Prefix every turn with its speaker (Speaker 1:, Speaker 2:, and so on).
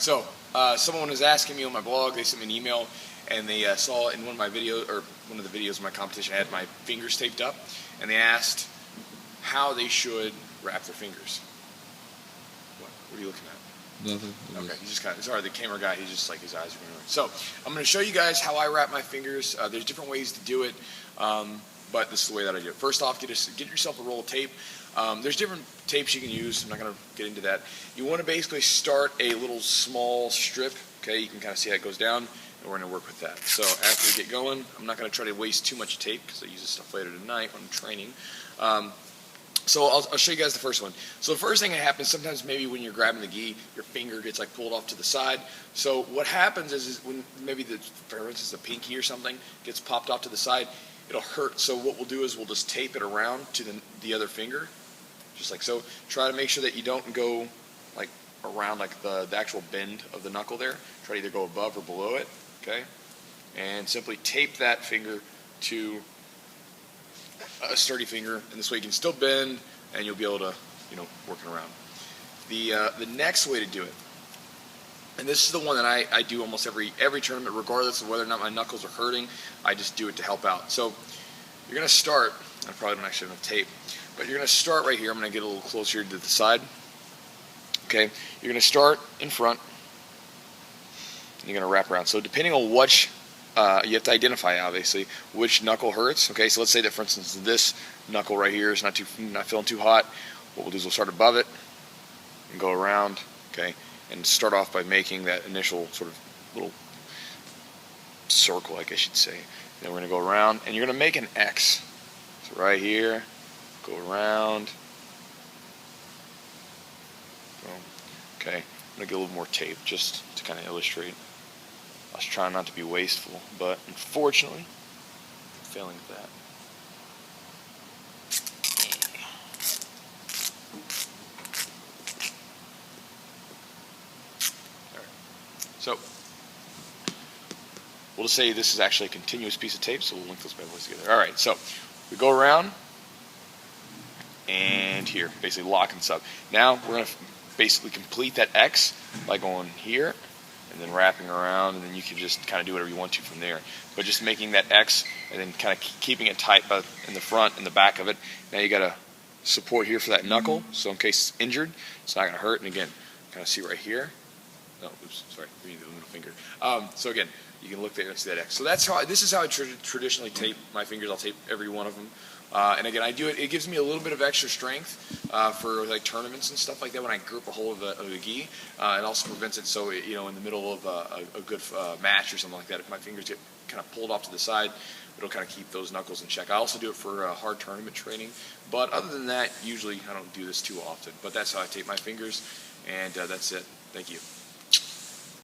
Speaker 1: So someone was asking me on my blog. They sent me an email, and they saw in one of the videos of my competition, I had my fingers taped up, and they asked how they should wrap their fingers. What are you looking at?
Speaker 2: Nothing.
Speaker 1: Okay, he's just kind of, sorry, the camera guy, he's just like, his eyes are going around. So, I'm going to show you guys how I wrap my fingers. There's different ways to do it, but this is the way that I do it. First off, get yourself a roll of tape. There's different tapes you can use. I'm not going to get into that. You want to basically start a little small strip. Okay, you can kind of see how it goes down, and we're going to work with that. So, after we get going, I'm not going to try to waste too much tape because I use this stuff later tonight when I'm training. So I'll show you guys the first one. So the first thing that happens, sometimes maybe when you're grabbing the gi, your finger gets like pulled off to the side. So what happens is when maybe for instance the pinky or something gets popped off to the side, it'll hurt. So what we'll do is we'll just tape it around to the other finger, just like so. Try to make sure that you don't go like around like the actual bend of the knuckle there. Try to either go above or below it, okay? And simply tape that finger to a sturdy finger, and this way you can still bend and you'll be able to, work it around. The next way to do it, and this is the one that I do almost every tournament, regardless of whether or not my knuckles are hurting, I just do it to help out. So you're going to start, I probably don't actually have enough tape, but you're going to start right here. I'm going to get a little closer to the side. Okay, you're going to start in front, and you're going to wrap around. So depending on which you have to identify, obviously, which knuckle hurts. Okay, so let's say that, for instance, this knuckle right here is not feeling too hot. What we'll do is we'll start above it and go around, okay, and start off by making that initial sort of little circle, I guess you'd say. Then we're going to go around, and you're going to make an X. So right here, go around. Boom. Okay, I'm going to get a little more tape just to kind of illustrate. I was trying not to be wasteful, but unfortunately, I'm failing at that. Alright. So, we'll just say this is actually a continuous piece of tape, so we'll link those bad boys together. Alright, so we go around, and here, basically locking this up. Now, we're going to basically complete that X by going here, and then wrapping around, and then you can just kind of do whatever you want to from there. But just making that X, and then kind of keeping it tight in the front and the back of it. Now you got to support here for that knuckle, so in case it's injured, it's not going to hurt. And again, kind of see right here. No, oops, sorry, we need the middle finger. So again, you can look there and see that X. So this is how I traditionally tape my fingers. I'll tape every one of them. And again, I do it. It gives me a little bit of extra strength for like tournaments and stuff like that when I grip a hold of the gi. It also prevents it so in the middle of a good match or something like that, if my fingers get kind of pulled off to the side, it'll kind of keep those knuckles in check. I also do it for hard tournament training, but other than that, usually I don't do this too often. But that's how I tape my fingers, and that's it. Thank you.